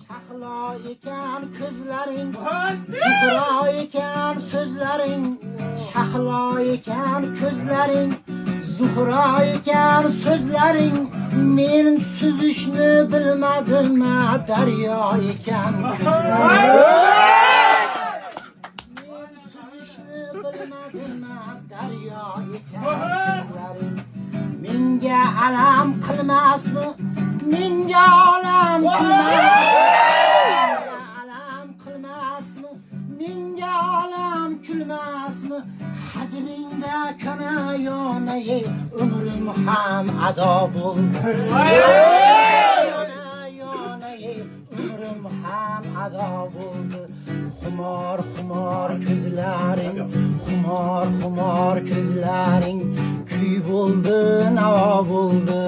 Shahlo ekan ko'zlaring, zuhro ekan so'zlaring. Shahlo ekan ko'zlaring, zuhro ekan so'zlaring. Men suzishni bilmadim, daryo ekan ko'zlaring. Men suzishni bilmadim, daryo ekan ko'zlaring. Menga alam qilmasmi? Menga olam kulmasmi? Alam qilmasmi? Menga olam kulmasmi? Hajringda kana yonay, umrim ham ado bo'ldi. Yonay, umrim ham ado bo'ldi. Xumor xumor ko'zlaring, xumor xumor ko'zlaring, kuy bo'ldi, navo bo'ldi.